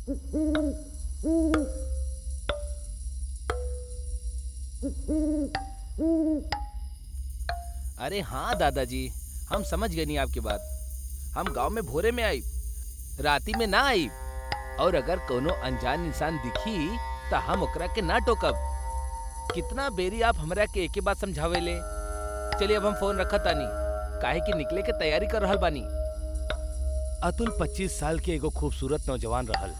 अरे हाँ दादाजी, हम समझ गए नहीं आपकी बात। हम गांव में भोरे में आई, राती में ना आई। और अगर कोनो अनजान इंसान दिखी तो हम ओकरा के ना टोकब। कितना बेरी आप हमरा के एके बात समझावे ले। चलिए अब हम फोन रखा तानी, काहे कि निकले के तैयारी कर रहल बानी। अतुल 25 साल के एगो खूबसूरत नौजवान रहल।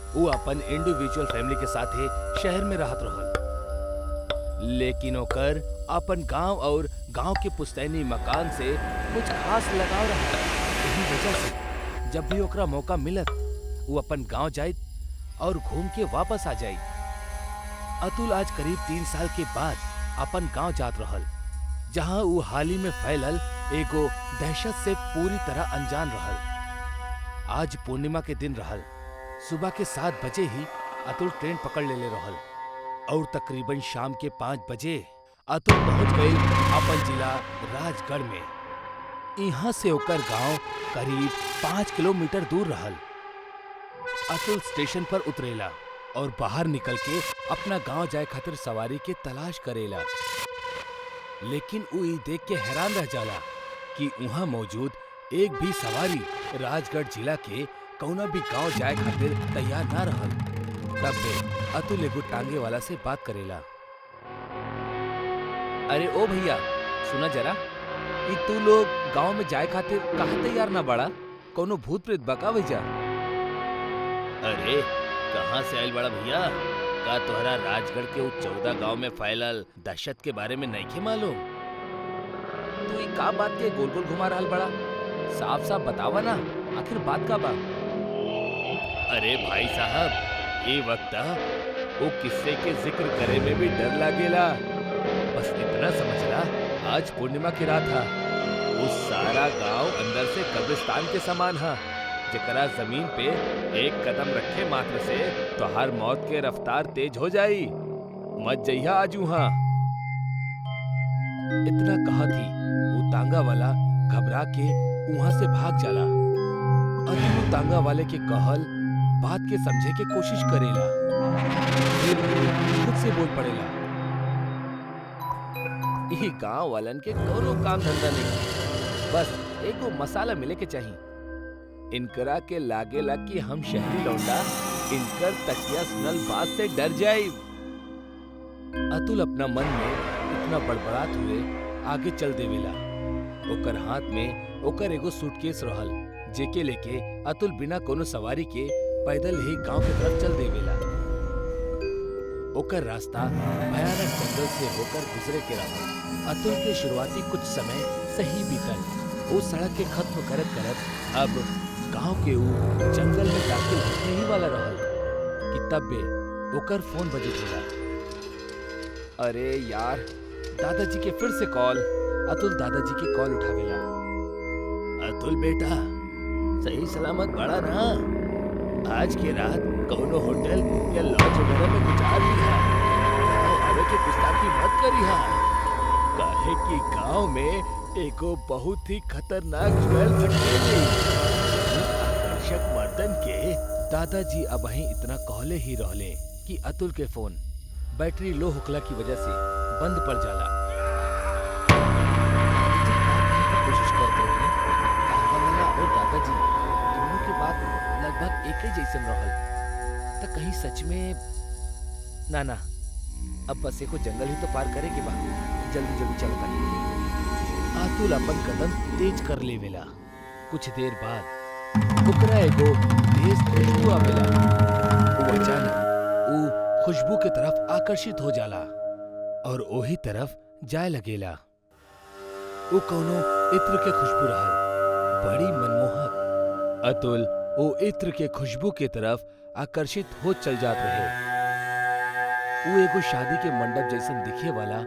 वो अपन इंडिविजुअल फैमिली के साथे शहर में रहत रहल, लेकिन ओकर अपन गांव और गांव के पुश्तैनी मकान से कुछ खास लगाव रहा। यही वजह से जब भी ओकरा मौका मिलत वो अपन गांव जाए और घूम के वापस आ जाए। अतुल आज करीब 3 साल के बाद अपन गांव जात रहल, जहां वो हाल ही में फैलल एगो दहशत से पूरी तरह अनजान रहल। आज पूर्णिमा के दिन रहल। सुबह के 7 बजे ही अतुल ट्रेन पकड़ ले रहल और तकरीबन शाम के 5 बजे अतुल पहुंच गई अपन जिला राजगढ़ में। यहाँ से ओकर गांव करीब 5 किलोमीटर दूर रहल। अतुल स्टेशन पर उतरेला और बाहर निकल के अपना गांव जाए खातिर सवारी के तलाश करेला, लेकिन वो ये देख के हैरान रह जाला कि वहाँ मौजूद एक भी सवारी राजगढ़ जिला के कौना भी गांव जाए खातिर तैयार ना रहल। तब बे अतुल एगो टांगे वाला से बात करेला। अरे ओ भैया, सुना जरा, कि तू लोग गांव में जाए खातिर कहाँ तैयार ना बड़ा? कोनो भूत प्रेत बका भैया? अरे कहाँ से आयल बड़ा भैया? का तोहरा राजगढ़ के वो 14 गांव में फैलल दहशत के बारे में नहीं मालूम? तू ये का बात के गोल गोल घुमा रहल बड़ा? साफ साफ बतावा ना, आखिर बात का बा? अरे भाई साहब, ये वक्त वो किस्से के जिक्र करे में भी डर लागेला। बस इतना समझला, आज पूर्णिमा की रात था। वो सारा गांव अंदर से कब्रिस्तान के समान है, जकरा जमीन पे एक कदम रखे मात्र से तोहार मौत के रफ्तार तेज हो जाई। मत जइहा आज वहां। इतना कहा थी वो तांगा वाला घबरा के वहां से भाग जाला। अतुल वो तांगा वाले के कहल बात के समझे के कोशिश करेला, फिर खुद से बोल पड़ेला, ये गांव वालन के कोनो काम धंधा नहीं, बस एगो मसाला मिले के चाहिए। इनकरा के लागेला कि हम शहरी लौंडा इनकर तकिया सुनल बात से डर जाए। अतुल अपना मन में इतना बड़बड़ात हुए आगे चल देवेला। ओकर हाथ में ओकर एगो सूटकेस रहल, जेके लेके अतुल बिना कोनो सवारी के पैदल ही गांव की तरफ चल देवेला। ओकर रास्ता भयानक जंगल से होकर गुजरे के रहल। अतुल के शुरुआती कुछ समय सही बीतल। वो सड़क के खत्म करत करत अब गांव के ऊ जंगल में दाखिल होने ही वाला रहल कि तब बे ओकर फोन बजे खुला। अरे यार, दादाजी के फिर से कॉल। अतुल दादाजी के कॉल उठावेला। अतुल बेटा, सही सलामत बड़ा ना? आज के रात कौनो होटल या लॉज वगैरह में गुजार लिहा। आवे के गुस्ताखी मत करिहा, काहे कि गांव में एको बहुत ही खतरनाक ज्वेल भटकेली। आकर्षक मर्दन के दादाजी अबही इतना कहले ही रहले कि अतुल के फोन बैटरी लो होखला की वजह से बंद पड़ जाला। कोशिश करते रहे, और दादाजी दोनों के बात लगभग एक ही जैसन रहल। तो कहीं सच में ना, अब बस एको जंगल ही तो पार करे के बा। जल्दी जल्दी चल तानी। अतुल अपन कदम तेज कर लेवेला। कुछ देर बाद ओकरा एगो तेज खुशबू आवेला। वो अचानक वो खुशबू के तरफ आकर्षित हो जाला और ओही तरफ जाए लगेला। वो कौनो इत्र के खुशबू रहल, बड़ी मनमोहक। अतुल वो इत्र के खुशबू के तरफ आकर्षित हो चल जात रहे। वो एगो शादी के मंडप जैसन दिखे वाला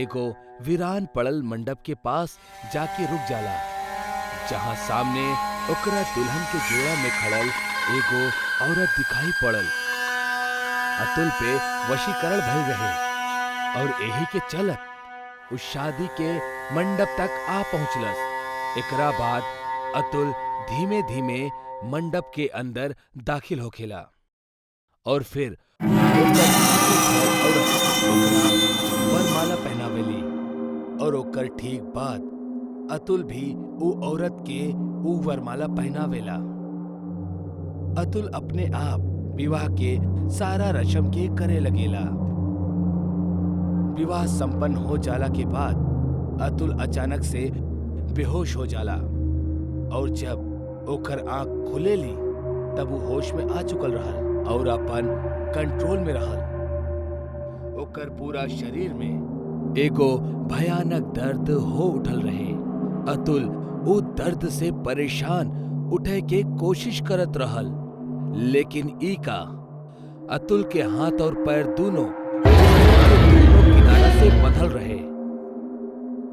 एगो वीरान पड़ल मंडप के पास जाके रुक जाला, जहां सामने ओकरा दुल्हन के जोड़ा में खड़ल एगो औरत दिखाई पड़ल। अतुल पे वशीकरण भइल रहे और यही के चलत उस शादी के मंडप तक आ पहुंचलस। एकरा बाद अतुल धीमे धीमे मंडप के अंदर दाखिल होखेला। और फिर ओकर औरत ओकरा वरमाला पहनावेली। और ओकर ठीक बाद अतुल भी ऊ औरत के ऊ वरमाला पहनावेला। अतुल अपने आप विवाह के सारा रस्म के करे लगेला। विवाह संपन्न हो जाला के बाद अतुल अचानक से बेहोश हो जाला और जब ओकर आंख खुलेली तब वो होश में आ चुकल रहल और अपन कंट्रोल में रहल। ओकर पूरा शरीर में एगो भयानक दर्द हो उठल रहे। अतुल वो दर्द से परेशान उठे के कोशिश करत रहल, लेकिन ई का अतुल के हाथ और पैर दोनों किनारा से बंधल रहे।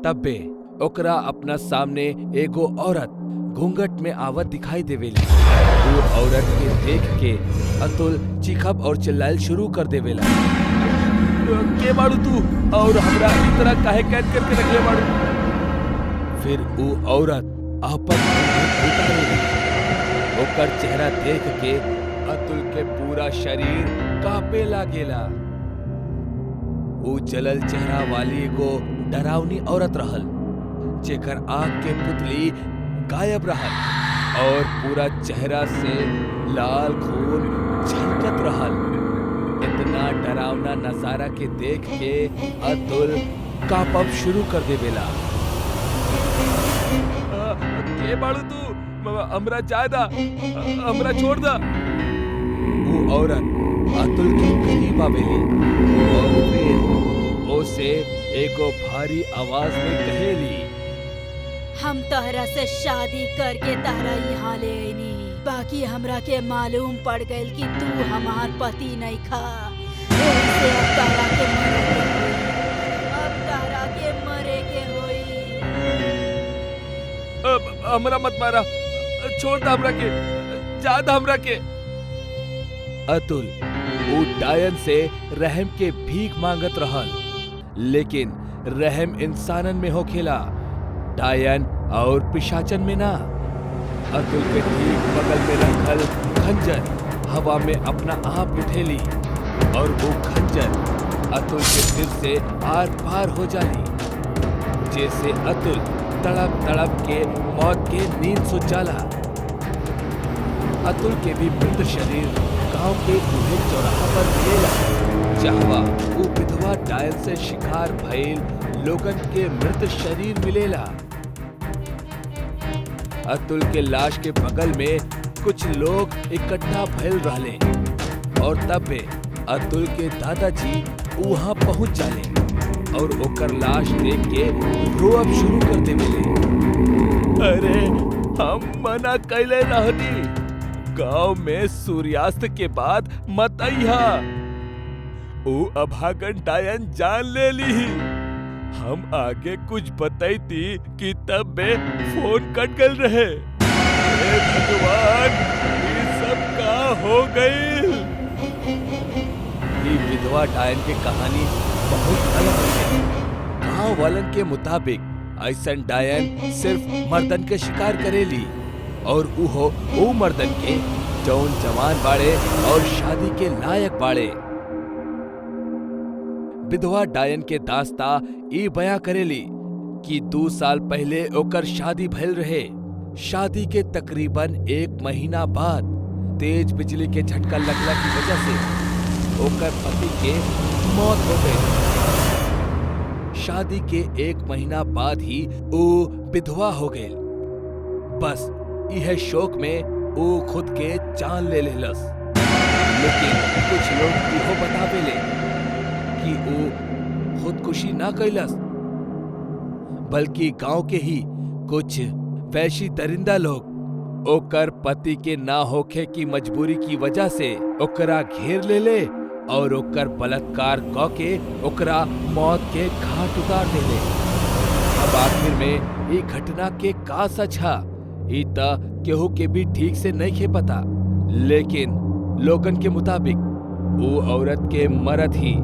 तब्बे ओकरा अपना सामने एगो औरत घूंघट में आवत दिखाई देवेली। वो औरत के देख के अतुल चीखब और चिल्लाइल शुरू कर देवेला, के बाड़ू तू और हमरा इस तरह काहे कैद करके रखले बाड़ू? फिर वो औरत आपन घूंघट उतारेली। ओकर चेहरा देख के अतुल के पूरा शरीर कांपे लागेला। वो जलल चेहरा वाली एगो डरावनी औरत रहल, जेकर आँख के पुतली गायब रहल और पूरा चेहरा से लाल खून झलकत रहल। इतना डरावना नजारा के देख के अतुल कांपब शुरू कर देवेला। के बाड़ू तू? हमरा जाय दा, हमरा छोड़ दा। वो औरत अतुल के करीब आवेली और फिर ओसे एगो भारी आवाज में कहेली, हम तहरा से शादी करके तहरा यहाँ ले आईनी, बाकी हमरा के मालूम पड़ गइल कि तू हमार पति नहीं खा। एही से अब तहरा के मरे के होई। हमरा मत मारा, छोड़ दा हमरा के, जा दा हमरा के। अतुल वो डायन से रहम के भीख मांगत रहल, लेकिन रहम इंसानन में होखेला, डायन और पिशाचन में ना। अतुल के ठीक बगल में रखल खंजर हवा में अपना आप उठेली और वो खंजर अतुल के सिर से आर पार हो जाली, जैसे अतुल तड़प तड़प के मौत के नींद सो जाला। अतुल के भी मृत शरीर गांव के बूढ़े चौराहा पर मिलेला, जहवा वो विधवा डायन से शिकार भइल लोगन के मृत शरीर मिलेला। अतुल के लाश के बगल में कुछ लोग इकट्ठा भइल रहले और तब अतुल के दादाजी वहां पहुंच जाले और ओकर लाश देख के रोअब शुरू कर देवेले। अरे हम मना कैले रहनी, गांव में सूर्यास्त के बाद मत आइहा। ओ अभागन डायन जान ले ली। हम आगे कुछ बताईती कि तब में फोन कट गल रहे। हे भगवान, ये सब का हो गई? ये विधवा डायन की कहानी बहुत अलग है। गांव वालन के मुताबिक ऐसन डायन सिर्फ मर्दन के शिकार करेली और वो मर्दन के जौन जवान बाड़े और शादी के लायक बाड़े। विधवा डायन के दास्ता ई बयां करेली कि 2 साल पहले ओकर शादी भइल रहे। शादी के तकरीबन 1 महीना बाद तेज बिजली के झटका लगला की वजह से ओकर पति के मौत हो गई। शादी के 1 महीना बाद ही वो विधवा हो गई। बस यह शौक में वो खुद के जान ले लेलस। लेकिन कुछ लोग इहो बतावेले कि वो खुदकुशी ना कैलस, बल्कि गांव के ही कुछ वैशी दरिंदा लोग ओकर पति के ना होखे की मजबूरी की वजह से ओकरा घेर ले और ओकर बलात्कार क के ओकरा मौत के घाट उतार देले। अब आखिर में ये घटना के का सच है, ई त केहू के भी ठीक से नहीं खे पता। लेकिन लोगन के मुताबिक वो औरत के मरद ही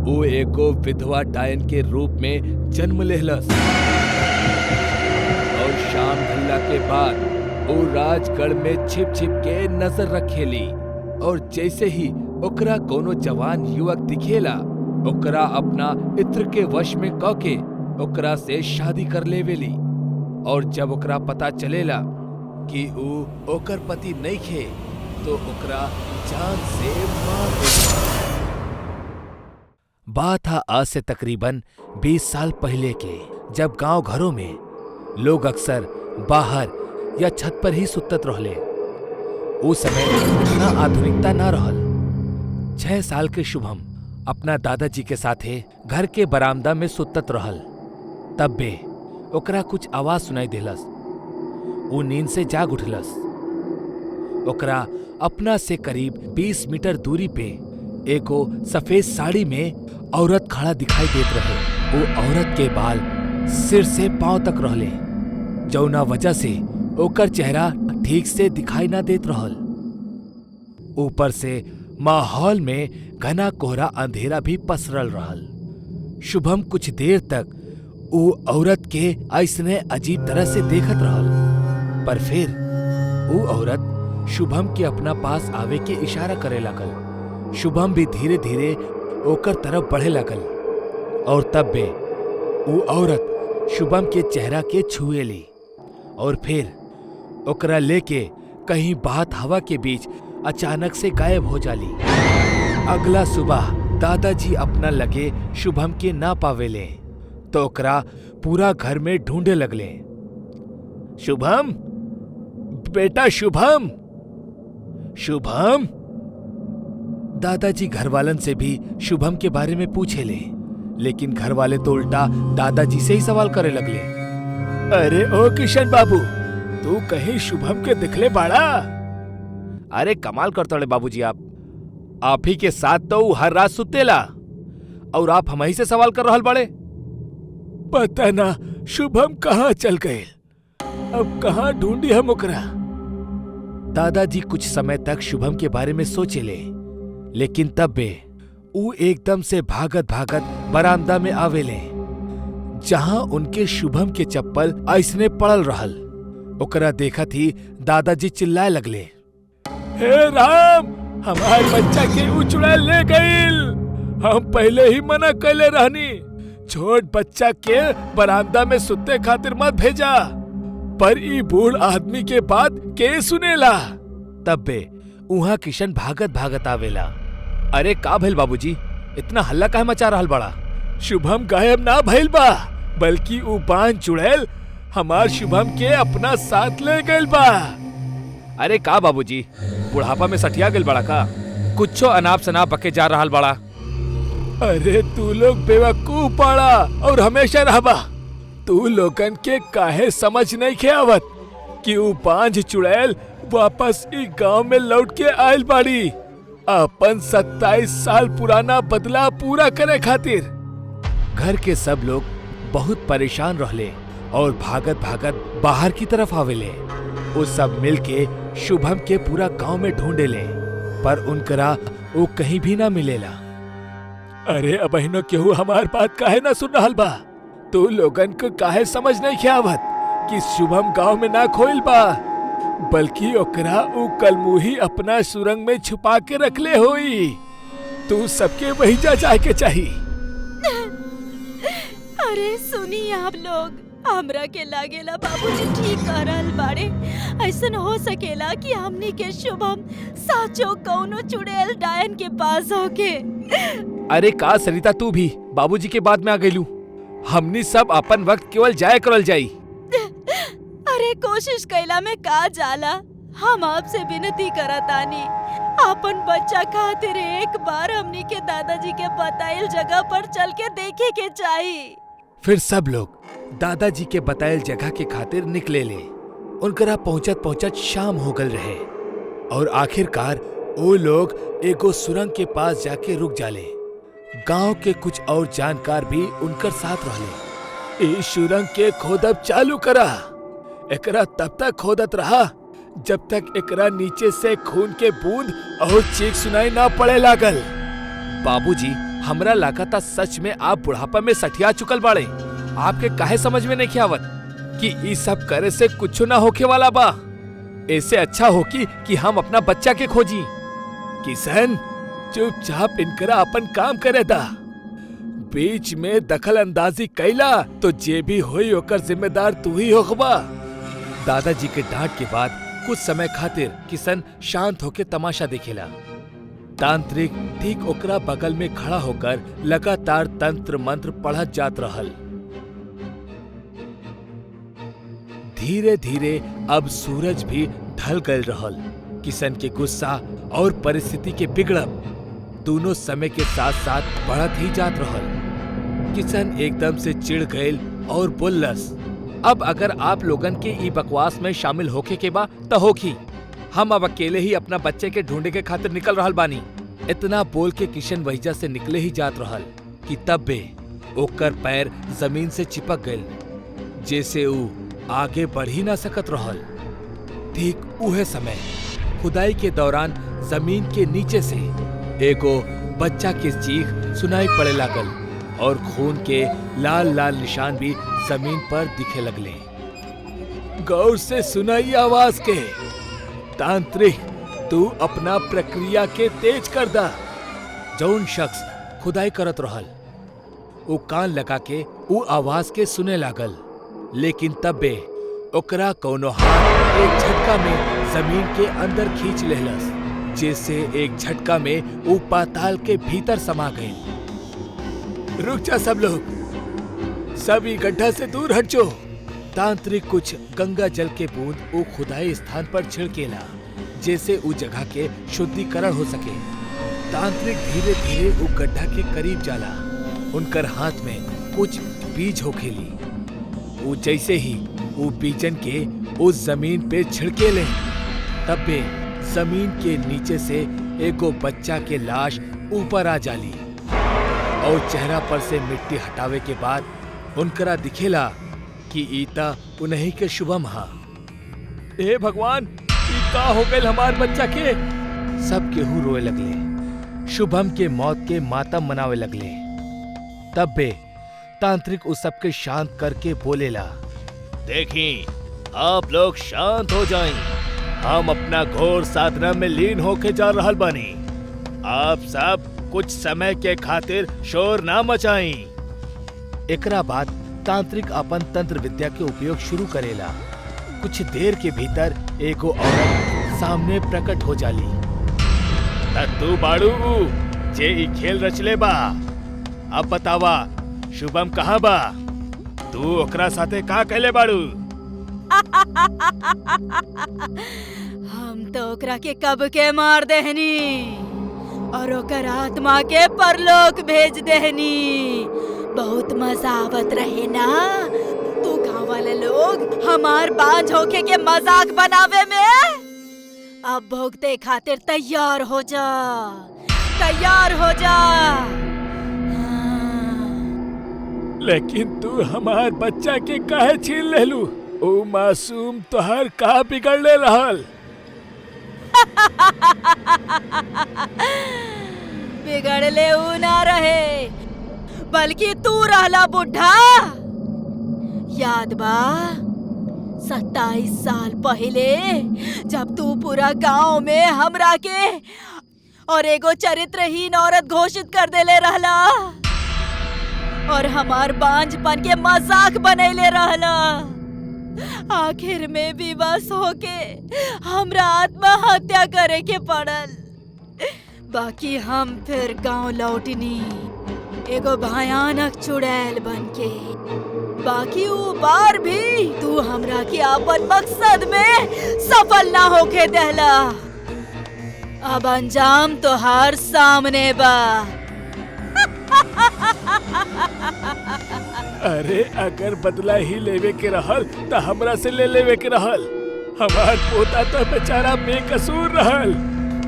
वो एगो विधवा डायन के रूप में जन्म लेहलस और शाम ढलला के बाद वो राजगढ़ में छिप छिप के नजर रखेली और जैसे ही ओकरा कोनो जवान युवक दिखेला, ओकरा अपना इत्र के वश में क के ओकरा से शादी कर लेवेली। और जब ओकरा पता चलेला कि ऊ ओकर पति नइखे तो ओकरा जान से मार देला। बात है आज से तकरीबन 20 साल पहले के, जब गांव घरों में लोग अक्सर बाहर या छत पर ही सुतत रहले। उस समय इतना आधुनिकता ना रहल। 6 साल के शुभम अपना दादाजी के साथे घर के बरामदा में सुतत रहल। तब बे ओकरा कुछ आवाज सुनाई देलस। वो नींद से जाग उठलस। ओकरा अपना से करीब 20 मीटर दूरी पे एगो सफेद साड़ी में औरत खड़ा दिखाई देत रहे। वो औरत के बाल सिर से पांव तक रहले, जौना वजह से ओकर चेहरा ठीक से दिखाई ना देत रहल। ऊपर से माहौल में घना कोहरा अंधेरा भी पसरल रहल। शुभम कुछ देर तक वो औरत के ऐसने अजीब तरह से देखत रहल, पर फिर वो औरत शुभम के अपना पास आवे के इशारा करे लगल। शुभम भी धीरे धीरे ओकर तरफ बढ़े लगल और तब बे वो औरत शुभम के चेहरा के छुए ली और फिर ओकरा लेके कहीं बहत हवा के बीच अचानक से गायब हो जाली। अगला सुबह दादाजी अपना लगे शुभम के ना पावेले तो ओकरा पूरा घर में ढूंढे लगले। शुभम, बेटा शुभम, शुभम। दादाजी घरवालन से भी शुभम के बारे में पूछे ले, लेकिन घरवाले तो उल्टा दादाजी से ही सवाल करे लगले। अरे ओ किशन बाबू, तू कहीं शुभम के दिखले बाड़ा? अरे कमाल करते हो बाबूजी, आप ही के साथ तो हर रात सुतेला और आप हम ही से सवाल कर रहल बड़े। पता ना शुभम कहाँ चल गए, अब कहाँ ढूंढी हम ओकरा। दादाजी कुछ समय तक शुभम के बारे में सोचे ले, लेकिन तब बे वो एकदम से भागत भागत बरामदा में आवेले, जहां उनके शुभम के चप्पल ऐसने पड़ल रहल। ओकरा देखा थी दादाजी चिल्लाए लगले, हे राम, हमार बच्चा के उचुड़ा ले गईल। हम पहले ही मना कैले रहनी, छोट बच्चा के बरामदा में सुते खातिर मत भेजा, पर ई बूढ़ आदमी के बात के सुनेला। तब बे उहाँ किशन भागत भागत आवेला। अरे का भइल बाबूजी, इतना हल्ला काहे मचा रहल बड़ा? शुभम गायब ना भइल बा, बल्कि ऊ बांझ चुड़ैल हमार शुभम के अपना साथ ले गइल बा। अरे का बाबूजी, बुढ़ापा में सठिया गइल बड़ा का? कुछो अनाप शनाप बके जा रहल बड़ा। अरे तू लोग बेवकूफ पड़ा और हमेशा रहबा। तू लोगन के काहे समझ नहीं के आवत कि ऊ बांझ चुड़ैल वापस ई गांव में लौट के आयल बाड़ी, अपन 27 साल पुराना बदला पूरा करे खातिर। घर के सब लोग बहुत परेशान रहले और भागत भागत बाहर की तरफ आवेले। वो सब मिलके शुभम के पूरा गांव में ढूंढेले, पर उनकरा वो कहीं भी ना मिलेला। अरे अबहिनो केहू हमार बात काहे ना सुन रहल बा? तू लोगन को काहे समझ नहीं के आवत कि शुभम गांव में ना खोइल बा, बल्कि ओकरा ऊ कलमुही अपना सुरंग में छुपा के रखले होई। तू सबके वही जा जाए के चाहिए। अरे सुनी आप लोग, हमरा के लागेला बाबूजी ठीक कह रहल बाड़े। ऐसन हो सकेला कि हमनी के शुभम साचो कौनो चुड़ैल डायन के पास होके। अरे का सरिता, तू भी बाबूजी के बाद में आ गईलू। हमनी सब अपन वक्त केवल जाए करल जाई। अरे कोशिश कैला में का जाला, हम आपसे विनती करतानी, अपन बच्चा खातिर एक बार हमनी के दादाजी के बताइल जगह पर चल के देखे के चाहिए। फिर सब लोग दादाजी के बताइल जगह के खातिर निकले ले। उनकरा पहुंचत पहुंचत शाम हो गल रहे और आखिरकार वो लोग एगो सुरंग के पास जाके रुक जाले। गांव के कुछ और जानकार भी उनकर साथ रहले। इस सुरंग के खोदब चालू करा। एकरा तब तक खोदत रहा जब तक एकरा नीचे से खून के बूंद और चीख सुनाई ना पड़े लागल। बाबूजी, हमरा लागता सच में आप बुढ़ापा में सठिया चुकल बाड़े। आपके काहे समझ में नहीं आवत कि ई सब करे से कुछ ना होके वाला बा। ऐसे अच्छा हो कि हम अपना बच्चा के खोजी। किशन, चुपचाप इनकरा अपन काम करे दा। बीच में दखल अंदाजी कैला तो जे भी होई ओकर जिम्मेदार तू ही होखबा। दादाजी के डांट के बाद कुछ समय खातिर किशन शांत होके तमाशा देखेला। तांत्रिक ठीक ओकरा बगल में खड़ा होकर लगातार तंत्र मंत्र पढ़त जात रहल। धीरे धीरे अब सूरज भी ढल गल रहल। किशन के गुस्सा और परिस्थिति के बिगड़ब दोनों समय के साथ साथ बढ़त ही जात रहल। किशन एकदम से चिढ़ गयल और बोललस, अब अगर आप लोगन के ई बकवास में शामिल होके के बा त होखी। हम अब अकेले ही अपना बच्चे के ढूंढे के खातिर निकल रहल बानी। इतना बोल के किशन वहीजा से निकले ही जात रहल कि तब बे ओकर पैर जमीन से चिपक गयल, जैसे ऊ आगे बढ़ ही ना सकत रहल। ठीक उहे समय खुदाई के दौरान जमीन के नीचे से एगो बच्चा के चीख सुनाई पड़े लागल और खून के लाल लाल निशान भी जमीन पर दिखे लगले। गौर से सुनाई आवाज के। तांत्रिक, तू अपना प्रक्रिया के तेज कर दा। जौन शख्स खुदाई करत रहल वो कान लगा के वो आवाज के सुने लागल, लेकिन तब्बे ओकरा कोनो हाथ एक झटका में जमीन के अंदर खींच लेहलस, जैसे एक झटका में वो पाताल के भीतर समा गई। रुक जा सब लोग, सभी गड्ढा से दूर हट जाओ। तांत्रिक कुछ गंगा जल के बूंद वो खुदाई स्थान पर छिड़केला, जैसे उस जगह के शुद्धिकरण हो सके। तांत्रिक धीरे धीरे वो गड्ढा के करीब जाला। उनकर हाथ में कुछ बीज होखेली। वो जैसे ही वो बीजन के उस जमीन पे छिड़के ले, तब्बे जमीन के नीचे से एगो बच्चा के लाश ऊपर आ जाली और चेहरा पर से मिट्टी हटावे के बाद उनकरा दिखेला कि ईता उन्हीं के शुभम हा। हे भगवान, ई का हो गइल हमार बच्चा के? सब केहू रोए लगले, शुभम के मौत के मातम मनावे लगले। तब बे तांत्रिक उस सबके शांत करके बोलेला, देखी आप लोग शांत हो जाएं, हम अपना घोर साधना में लीन होके जा रहल बानी। आप सब कुछ समय के खातिर शोर ना मचाई। एकरा बाद तांत्रिक अपन तंत्र विद्या के उपयोग शुरू करेला। कुछ देर के भीतर एगो औरत सामने प्रकट हो जाली। तू बाड़ू जे ई खेल रचले बा, अब बतावा शुभम कहाँ बा? तू ओकरा साथे का कहले बाड़ू? हम तो ओकरा के कब के मार देहनी और ओकर आत्मा के परलोक भेज देहनी। बहुत मजा आवत रहे ना तू गाँव वाले लोग हमार बांझ होके के मजाक बनावे में। अब भोगते खातिर तैयार हो जा, तैयार हो जा। लेकिन तू हमार बच्चा के काहे छीन लेलू? ओ मासूम तोहर का बिगड़ले रहल? बिगड़ले ऊ ना रहे, बल्कि तू रहला बुढ़ा। याद बा 27 साल पहले जब तू पूरा गांव में हमरा के और एगो चरित्रहीन औरत घोषित कर देले रहला और हमार बांझपन के मजाक बनैले रहला। आखिर में भी बस होके हमरा आत्महत्या करे के पड़ल। बाकी हम फिर गांव लौटनी एगो भयानक चुड़ैल बनके। बाकी वो बार भी तू हमरा के अपन मकसद में सफल ना होके देहला। अब अंजाम तोहार सामने बा। अरे अगर बदला ही लेवे के रहल तो हमरा से ले लेवे के रहल। हमार पोता तो बेचारा बेकसूर रहल।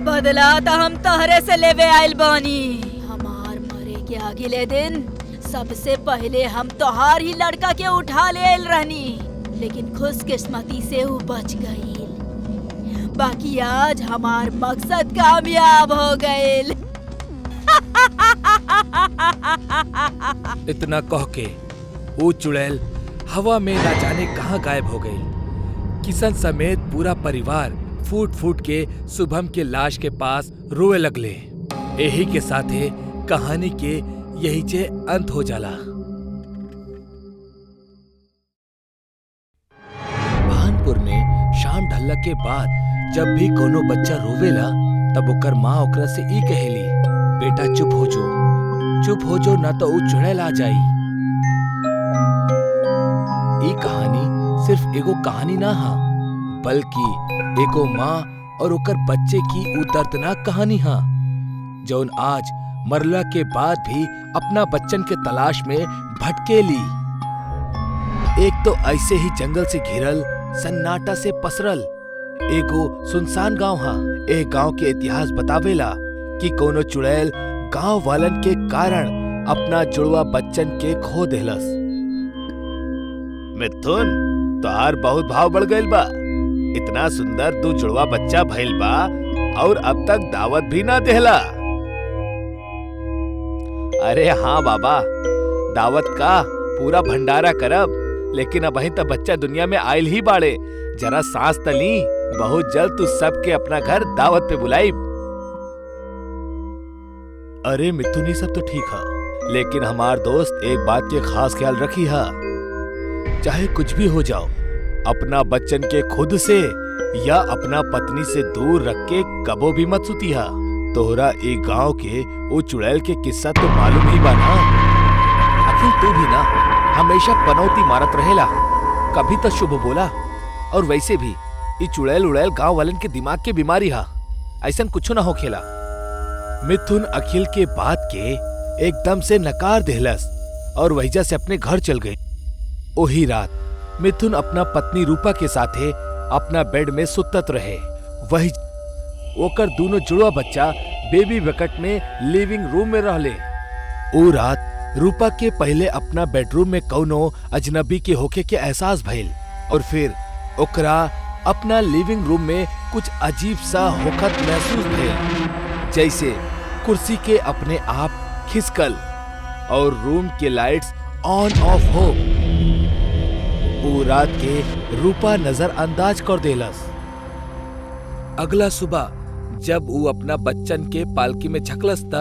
बदला तो हम तहरे से लेवे आइल बानी। हमार मरे के अगले दिन सबसे पहले हम तोहार ही लड़का के उठा ले आइल रहनी, लेकिन खुशकिस्मती से वो बच गई। बाकी आज हमार मकसद कामयाब हो गईल। इतना कह के वो चुड़ैल हवा में न जाने कहां गायब हो गई। किशन समेत पूरा परिवार फूट फूट के शुभम के लाश के पास रोए लगले। यही के साथे कहानी के यही जे अंत हो जाला। भानपुर में शाम ढलला के बाद जब भी कोनो बच्चा रोवेला तब ओकर माँ ओकरा से ई कहेली, बेटा चुप हो जो ना तो ऊ चुड़ैल आ जाई। ई कहानी सिर्फ एगो कहानी ना हा, बल्कि एगो माँ और ओकर बच्चे की ऊ दर्दनाक कहानी हा, जौन आज मरला के बाद भी अपना बच्चन के तलाश में भटकेली। एक तो ऐसे ही जंगल से घिरल सन्नाटा से पसरल एगो सुनसान गांव हा। ए गांव के इतिहास बतावेला कि कोनो चुड़ैल गांव वालन के कारण अपना जुड़वा बच्चन के खो देहलस। मिथुन, तोहार बहुत भाव बढ़ गइल बा। इतना सुंदर तू जुड़वा बच्चा भइल बा और अब तक दावत भी ना देहला। अरे हाँ बाबा, दावत का पूरा भंडारा करब, लेकिन अबही तक बच्चा दुनिया में आयल ही बाड़े। जरा सांस तली, बहुत जल्द तू सबके अपना घर दावत पे बुलाई। अरे मिथुन, ये सब तो ठीक है, लेकिन हमार दोस्त एक बात के खास ख्याल रखी है, चाहे कुछ भी हो जाओ, अपना बच्चन के खुद से या अपना पत्नी से दूर रख के कबो भी मत सुतिहा। तोहरा एक गांव के वो चुड़ैल के किस्सा तो मालूम ही बाना। अखिल तू भी ना हमेशा पनौती मारत रहेला, कभी तो शुभ बोला। और वैसे भी ये चुड़ैल उड़ैल गांव वालन के दिमाग के बीमारी हा, ऐसा कुछ ना हो खेला। मिथुन अखिल के बात के एकदम से नकार देहलस और वहीजा से अपने घर चल गए। वही रात मिथुन अपना पत्नी रूपा के साथे अपना बेड में सुतत रहे। वही ओकर दोनों जुड़वा बच्चा बेबी बकेट में लिविंग रूम में रहले। ओ रात रूपा के पहले अपना बेडरूम में कौनो अजनबी के होके के एहसास भइल और फिर ओकरा अपना लिविंग रूम में कुछ अजीब सा होखत महसूस भइल, जैसे कुर्सी के अपने आप खिसकल और रूम के लाइट्स ऑन ऑफ हो। ओ रात के रूपा नजरअंदाज कर देलस। अगला सुबह जब वो अपना बच्चन के पालकी में झकलस त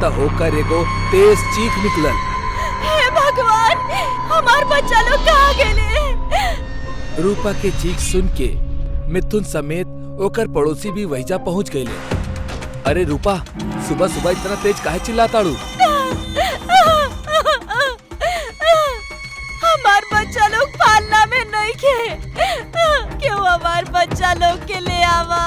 ओकर एगो तेज चीख निकलल। हे भगवान, हमार बच्चा लोग कहाँ गेले? रूपा के चीख सुन के मिथुन समेत ओकर पड़ोसी भी वहीजा पहुंच गए। अरे रूपा, सुबह सुबह इतना तेज काहे चिल्लाताड़ू? हमार बच्चा लोग पालना में नहीं खे, क्यों हमार बच्चा लोग के ले आवा?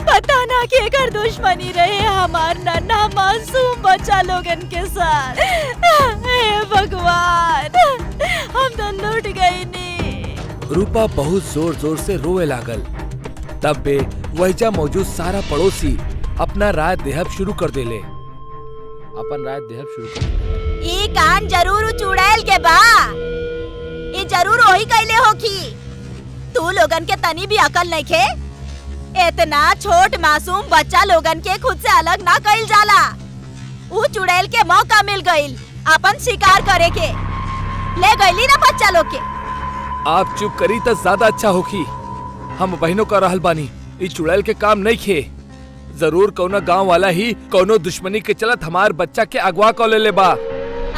पता ना कि एकर दुश्मनी रहे हमार नन्हा मासूम बच्चा लोगन के साथ। हे भगवान, हम तो लूट गई नी। रूपा बहुत जोर जोर से रोए लागल। तब बे वहीजा मौजूद सारा पड़ोसी अपना राय देहब शुरू कर देले। ई कान जरूर चुड़ैल के बा, ई जरूर वही कैले होखी। तू लोगन के तनी भी अकल नहीं खे? इतना छोट मासूम बच्चा लोगन के खुद से अलग ना कइल जाला। ऊ चुड़ैल के मौका मिल गइल अपन शिकार करे के, ले गइली ना बच्चा लोग के। आप चुप करी तो ज्यादा अच्छा होखी। हम बहनों का रहल बानी, ई चुड़ैल के काम नहीं खे। जरूर कौनो गांव वाला ही कौनो दुश्मनी के चलत हमार बच्चा के अगवा कर ले बा।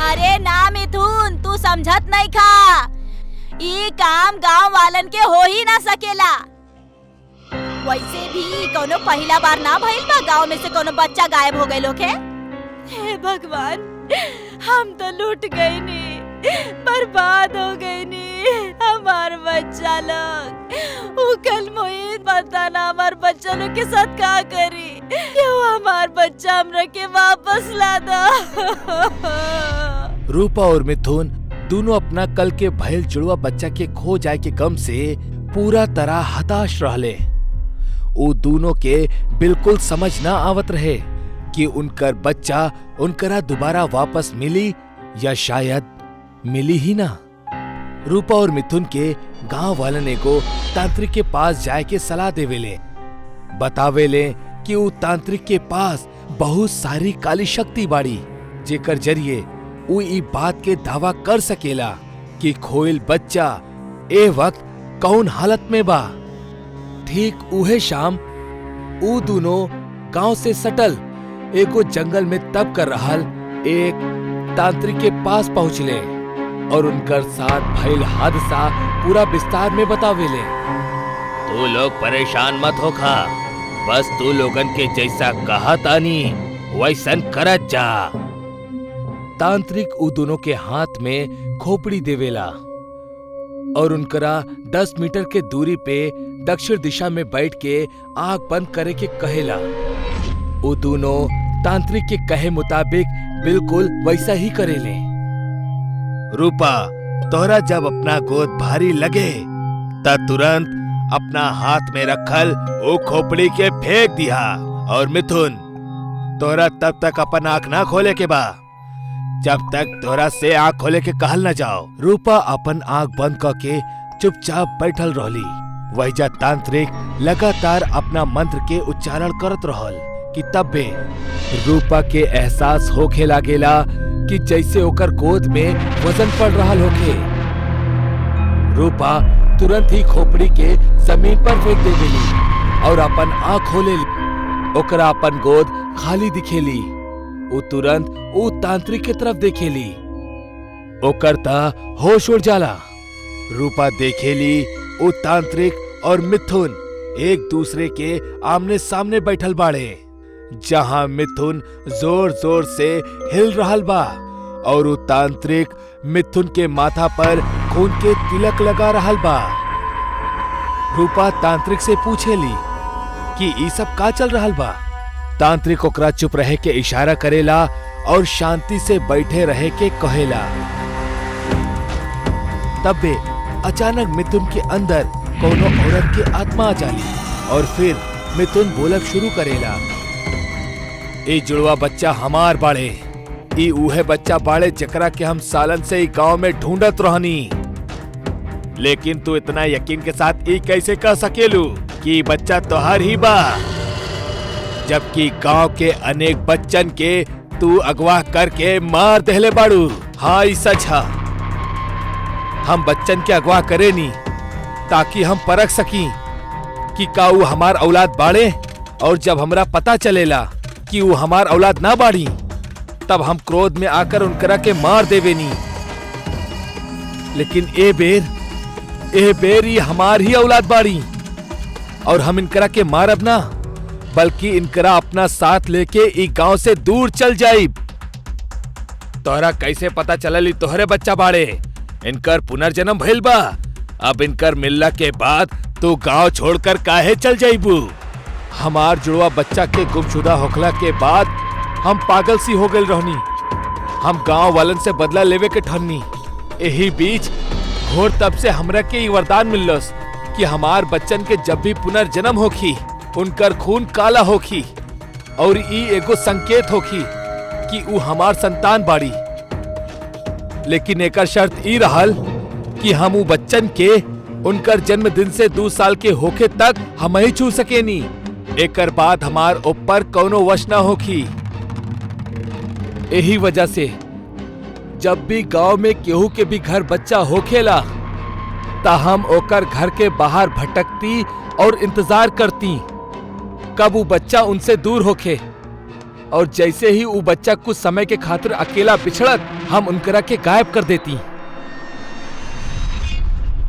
अरे ना मिथुन, तू समझत नहीं खा। ई काम गांव वालन के हो ही ना सकेला। वैसे भी कौनो पहला बार ना भइल बा गांव में से कौनो बच्चा गायब हो गइल होखे। हे भगवान, हम तो लूट गई नी, बर्बाद हो गई नी। हमार बच्चा लोग उकल मोहित पता ना हमार बच्चा लोग के साथ का करी। क्यों हमार बच्चा हमरा के वापस ला दो। रूपा और मिथुन दोनों अपना कल के भयल जुड़वा बच्चा के खो जाए के गम से पूरा तरह हताश रहले। वो दोनों के बिल्कुल समझ ना आवत रहे कि उनकर बच्चा उनकरा दोबारा वापस मिली या शायद मिली ही ना। रूपा और मिथुन के गांव वालन को तांत्रिक के पास जाए के सलाह देवेले, बतावेले कि वो तांत्रिक के पास बहुत सारी काली शक्ति बाड़ी, जेकर जरिए वो ई बात के दावा कर सकेला कि खोइल बच्चा ए वक्त कौन हालत में बा। ठीक उहे शाम वो दोनों गांव से सटल एगो जंगल में तप कर रहल एक तांत्रिक के पास पहुँचले और उनकर साथ भइल हादसा पूरा विस्तार में बतावेले। तू लोग परेशान मत होखा, बस तू लोगन के जैसा कहा तानी वैसन करत जा। तांत्रिक उ दोनों के हाथ में खोपड़ी देवेला और उनकरा 10 मीटर के दूरी पे दक्षिण दिशा में बैठ के आंख बंद करे के कहेला। वो दोनों तांत्रिक के कहे मुताबिक बिल्कुल वैसा ही करेले। रूपा, तोहरा जब अपना गोद भारी लगे तब तुरंत अपना हाथ में रखल वो खोपड़ी के फेंक दिया। और मिथुन, तोहरा तब तक अपन आंख ना खोले के बा जब तक तोहरा से आंख खोले के कहल न जाओ। रूपा अपन आंख बंद करके चुपचाप बैठल रहली। वहीजा तांत्रिक लगातार अपना मंत्र के उच्चारण करत रहल कि तब्बे रूपा के एहसास होखे लागेला कि जैसे ओकर गोद में वजन पड़ रहल होखे। रूपा तुरंत ही खोपड़ी के जमीन पर फेंक देवेली और अपन आंख खोलेली। ओकरा अपन गोद खाली दिखेली। वो तुरंत वो तांत्रिक के तरफ देखेली। ओकर ता होश उड़ जाला। रूपा देखेली वो तांत्रिक और मिथुन एक दूसरे के आमने सामने बैठल बाड़े, जहां मिथुन जोर जोर से हिल रहल बा और वो तांत्रिक मिथुन के माथा पर खून के तिलक लगा रहल बा। रूपा तांत्रिक से पूछेली कि ई सब का चल रहल बा। तांत्रिक ओकरा चुप रहे के इशारा करेला और शांति से बैठे रहे के कहेला। तब्बे अचानक मिथुन के अंदर कोनो औरत के आत्मा आ जाली और फिर मिथुन बोलक शुरू करेला। ए जुड़वा बच्चा हमार बाड़े। ई उहे बच्चा बाड़े जकरा के हम सालन से ई गांव में ढूंढत रहनी। लेकिन तू इतना यकीन के साथ ई कैसे कह सकेलू कि बच्चा तोहार ही बा, जबकि गांव के अनेक बच्चन के तू अगवा करके मार देले बाड़ू। हाँ, ई सच है। हम बच्चन के अगवा करे नी ताकि हम परख सकी कि का ऊ हमार औलाद बाड़े, और जब हमरा पता चलेला कि ऊ हमार औलाद ना बाड़ी तब हम क्रोध में आकर उनकरा के मार देवेनी। लेकिन ए बेर ये हमार ही औलाद बाड़ी और हम इनकरा के मारब ना, बल्कि इनकरा अपना साथ लेके ई गांव से दूर चल जाइब। तोहरा कैसे पता चलली तोहरे बच्चा बाड़े? इनकर पुनर्जन्म भइल बा। अब इनकर मिलला के बाद तू गांव छोड़कर काहे चल जाइबू? हमार जुड़वा बच्चा के गुमशुदा होखला के बाद हम पागल सी हो गइल रहनी। हम गांव वालन से बदला लेवे के ठन्नी। यही बीच घोर तब से हमरा के वरदान मिललस कि हमार बच्चन के जब भी पुनर्जन्म होखी उनकर खून काला होखी और ई एगो संकेत होखी कि ऊ हमार संतान बाड़ी। लेकिन एकर शर्त ई रहल कि हम ऊ बच्चन के उनकर जन्मदिन से 2 साल के होखे तक हम ही छू सकेनी। एकर बाद हमार ऊपर कौनो वश ना होखी। यही वजह से जब भी गांव में केहू के भी घर बच्चा होखेला ता हम ओकर घर के बाहर भटकती और इंतजार करती कब वो बच्चा उनसे दूर होखे, और जैसे ही वो बच्चा कुछ समय के खातिर अकेला बिछड़त हम उनकरा के गायब कर देती।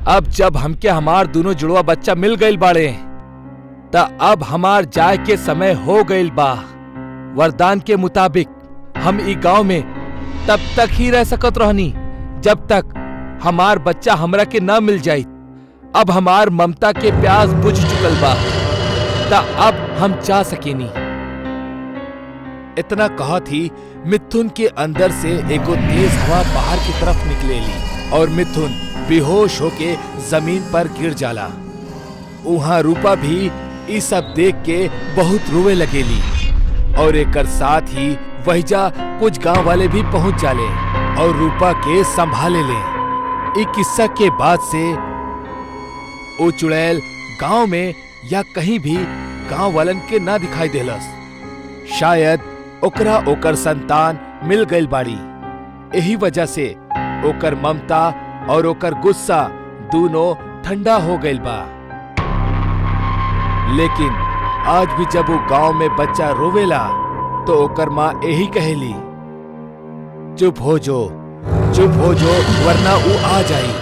अब जब हमके हमार दोनों जुड़वा बच्चा मिल गइल बाड़े ता अब हमार जाए के समय हो गइल बा। वरदान के मुताबिक हम ई गांव में तब तक ही रह सकत रहनी जब तक हमार बच्चा हमरा के न मिल जाई। अब हमार ममता के प्यास बुझ चुकल बा ता अब हम जा सकेनी। इतना कहत ही मिथुन के अंदर से एगो तेज हवा बाहर की तरफ निकलेली और मिथुन बेहोश होके जमीन पर गिर जाला। वहां रूपा भी ई सब देख के बहुत रोवे लगेली और एकर साथ ही वहीजा कुछ गांव वाले भी पहुंच जाले और रूपा के संभाले ले। ई किस्सा के बाद से ओ चुड़ैल गांव में या कहीं भी गांव वालन के ना दिखाई देलस। शायद ओकरा ओकर संतान मिल गइल बाड़ी। यही वजह से ओकर ममता और ओकर गुस्सा दोनों ठंडा हो गइल बा। लेकिन आज भी जब वो गांव में बच्चा रोवेला तो ओकर माँ यही कहेली, चुप हो जो वरना ऊ आ जाई।